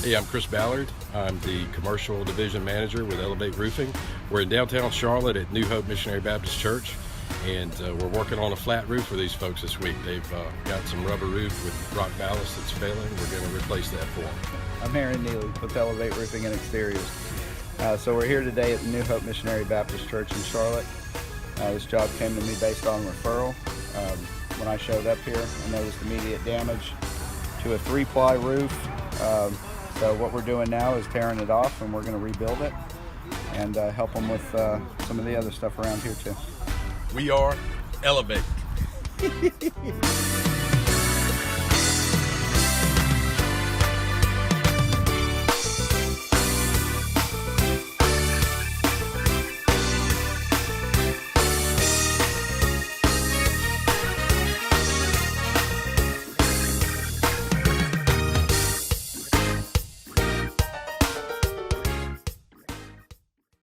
Hey, I'm Chris Ballard. I'm the Commercial Division Manager with Elevate Roofing. We're in downtown Charlotte at New Hope Missionary Baptist Church, and we're working on a flat roof for these folks this week. They've got some rubber roof with rock ballast that's failing. We're going to replace that for them. I'm Aaron Neely with Elevate Roofing and Exteriors. So we're here today at New Hope Missionary Baptist Church in Charlotte. This job came to me based on referral. When I showed up here, I noticed immediate damage to a 3-ply roof. So what we're doing now is tearing it off, and we're going to rebuild it and help them with some of the other stuff around here too. We are Elevate.